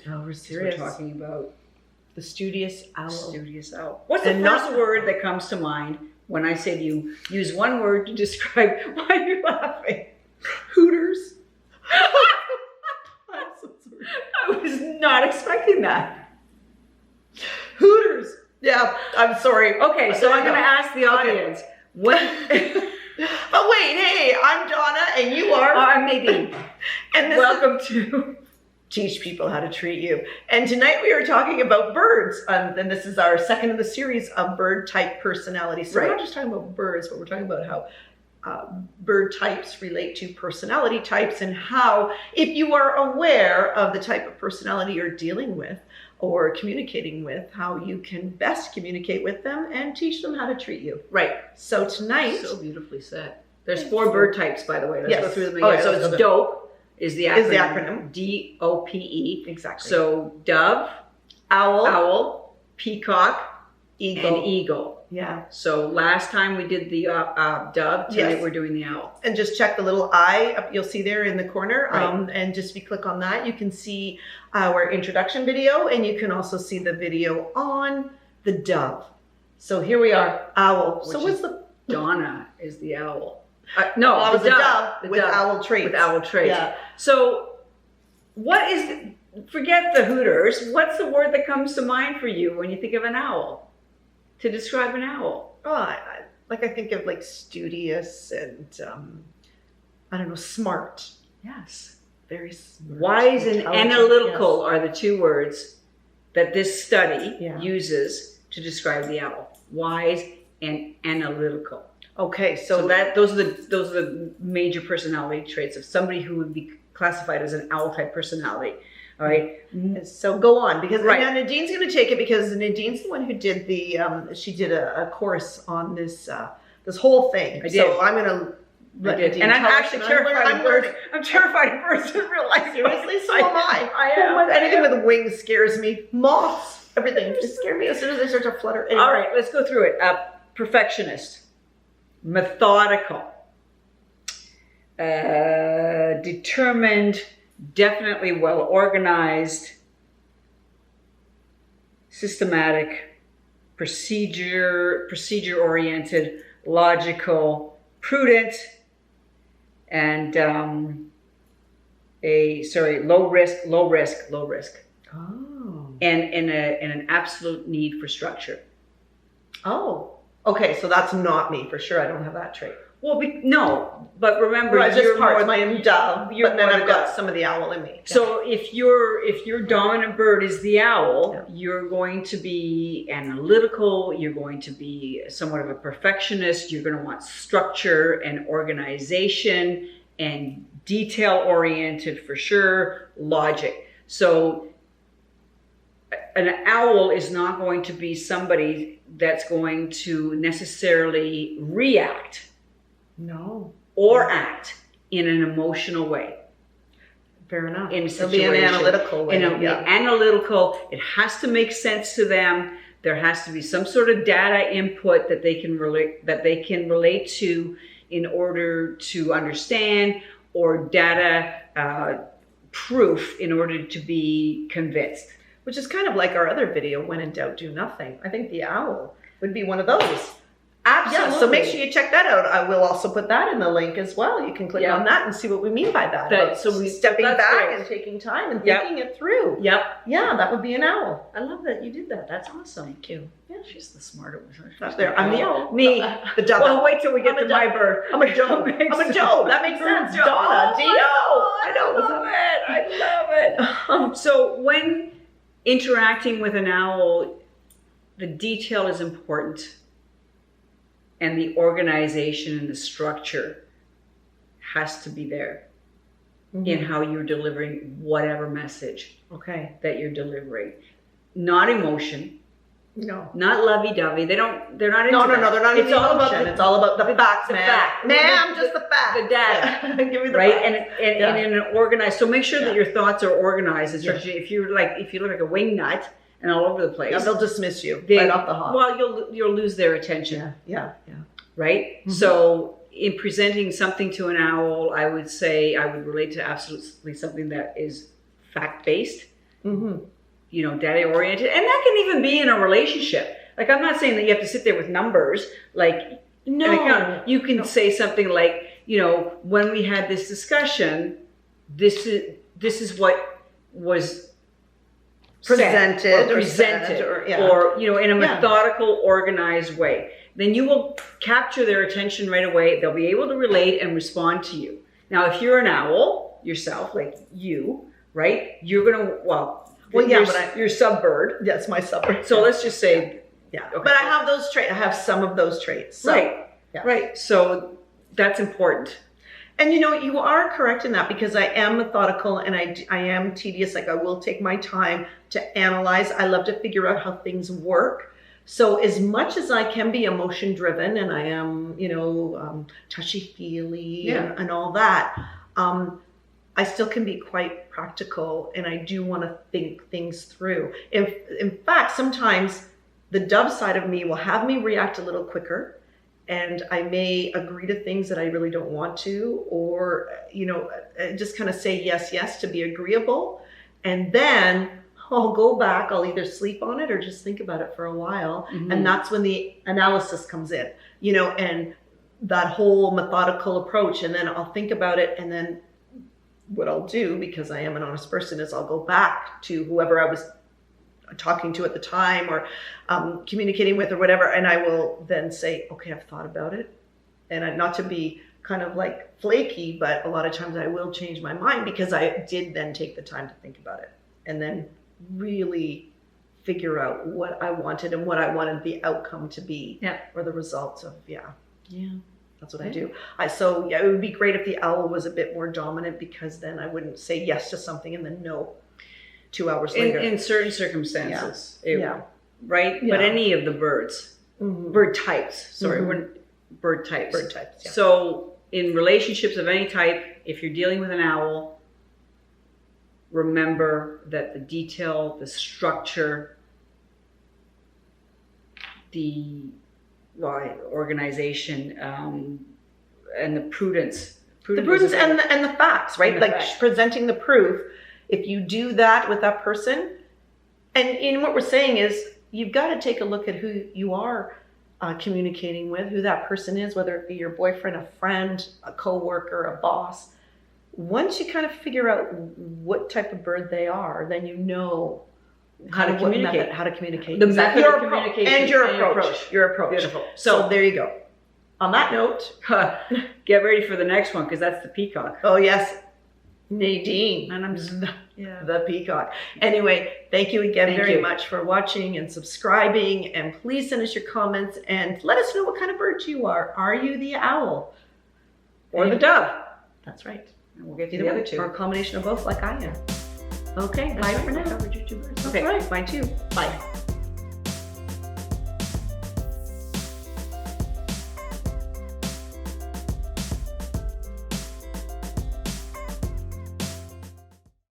Oh, we're We're serious. talking about The studious owl. studious owl. What's the And first not- word that comes to mind when I say to you, use one word to describe why are you laughing? Hooters. I'm so sorry. I was not expecting that. Hooters. Yeah, I'm sorry. Okay, so I'm going to ask the audience. When But wait, hey, I'm Donna and you are. I'm Nadine. And this Welcome to Teach People How to Treat You. And tonight we are talking about birds. And this is our second of the series of bird type personalities. So we're not just talking about birds, but we're talking about how bird types relate to personality types, and how, if you are aware of the type of personality you're dealing with or communicating with, how you can best communicate with them and teach them how to treat you. Right. So tonight. So beautifully said. There's 4 bird types, by the way. Let's go through them again. Oh, So it's D.O.P.E is the acronym. Is the acronym. D.O.P.E. Exactly. So dove, owl, peacock, eagle. and eagle. Yeah. So last time we did the dove, tonight Yes. we're doing the owl. And just check the little eye up, you'll see there in the corner. Right. And just if you click on that, you can see our introduction video, and you can also see the video on the dove. So here we are, owl. So what's the Donna is the owl. No, I was the a dove with dove. owl traits. With owl traits. Yeah. So what is, forget the Hooters, what's the word that comes to mind for you when you think of an owl? To describe an owl? Oh, I think of like studious and I don't know, smart. Yes. Very smart. Wise and Intelligent, analytical yes. are the 2 words that this study Yeah. uses to describe the owl. Wise and analytical. Okay, So those are the major personality traits of somebody who would be classified as an owl type personality. All right. So go on, because Right. now Nadine's going to take it, because Nadine's the one who did the she did a course on this this whole thing. I did. So I'm going to let Nadine And I'm tell us, actually and terrified I'm of birds. learning. I'm terrified of birds in real life. Seriously, so am I. I am. Anything with wings scares me. Moths, everything just scare me as soon as they start to flutter. Anyway. All right, let's go through it. Perfectionist, methodical, determined, definitely well organized, systematic, procedure oriented, logical, prudent, and low risk, Oh. and an absolute need for structure. Oh. Okay, so that's not me for sure. I don't have that trait. Well, no, but remember, Right, just you're parts. more, I am dove, you're but then more I've the got dove. some of the owl in me. So if your dominant bird is the owl, Yeah. you're going to be analytical, you're going to be somewhat of a perfectionist, you're going to want structure and organization and detail oriented for sure, logic. So an owl is not going to be somebody that's going to necessarily react No. or act in an emotional way. Fair enough. In a It'll be an situation. analytical way. And it'll be analytical. It has to make sense to them. There has to be some sort of data input that they can relate to in order to understand, or data proof in order to be convinced. Which is kind of like our other video, when in doubt, do nothing. I think the owl would be one of those. Absolutely. Yeah, so make sure you check that out. I will also put that in the link as well. You can click Yeah. on that and see what we mean by that. So we stepping that's back great. and taking time and Yep. thinking it through. Yep. Yeah, that would be an owl. I love that you did that. That's awesome. Thank you. Yeah, she's the smarter one. That's there. I'm the owl. Me. The dove. Well, wait till we get I'm a to my dove. bird. I'm a Joe. I'm a Joe. That makes sense. Donna. D.O. I know. I love it. So when interacting with an owl, the detail is important, and the organization and the structure has to be there in how you're delivering whatever message Okay. that you're delivering. Not emotion, No. not lovey-dovey. They're not into No, that. they're not. It's all about it's all about the facts, the man. fact. Ma'am, just the facts. the data. Give me the Right, facts. and in an organized. So make sure that your thoughts are organized. Yeah. Especially if you look like a wing nut and all over the place. Yeah, they'll dismiss you then- right off the hop. Well, you'll lose their attention. Yeah. Right. Mhm. So in presenting something to an owl, I would say I would relate to absolutely something that is fact based, you know, daddy oriented. And that can even be in a relationship. Like, I'm not saying that you have to sit there with numbers, like, No. you can say something like, you know, when we had this discussion, this is what was Presented or you know, in a methodical, organized way. Then you will capture their attention right away. They'll be able to relate and respond to you. Now, if you're an owl yourself, like you, right? You're gonna you're subbird. That's my subbird. So let's just say, okay. But I have those traits. I have some of those traits. So, right. Yeah. Right. So that's important. And you know, you are correct in that, because I am methodical and I am tedious. Like, I will take my time to analyze. I love to figure out how things work. So as much as I can be emotion driven, and I am, you know, touchy-feely and all that, I still can be quite practical, and I do want to think things through. In fact, sometimes the dove side of me will have me react a little quicker, and I may agree to things that I really don't want to, or, you know, just kind of say yes to be agreeable. And then I'll go back, I'll either sleep on it or just think about it for a while. And that's when the analysis comes in, you know, and that whole methodical approach. And then I'll think about it, and then what I'll do, because I am an honest person, is I'll go back to whoever I was talking to at the time, or communicating with, or whatever, and I will then say, okay, I've thought about it. And not to be kind of like flaky, but a lot of times I will change my mind, because I did then take the time to think about it, and then really figure out what I wanted and what I wanted the outcome to be, or the results of, that's what I do. So it would be great if the owl was a bit more dominant, because then I wouldn't say yes to something and then no 2 hours later. In certain circumstances, right? But any of the birds, bird types, bird types. So in relationships of any type, if you're dealing with an owl, remember that the detail, the structure, the organization, and the prudence. The prudence and the facts, right? Like presenting the proof. If you do that with that person, and what we're saying is, you've got to take a look at who you are communicating with, who that person is, whether it be your boyfriend, a friend, a coworker, a boss. Once you kind of figure out what type of bird they are, then you know how to communicate. The method of communication and your approach. Beautiful. So there you go. On that note, get ready for the next one, because that's the peacock. Oh yes, Nadine, and I'm just the peacock. Anyway, thank you again very much for watching and subscribing, and please send us your comments and let us know what kind of bird you are. Are you the owl or the dove? That's right. And we'll get to the other two, or a combination of both, like I am. Okay, bye for now. I covered your two birds. Okay, right. Mine too. Bye.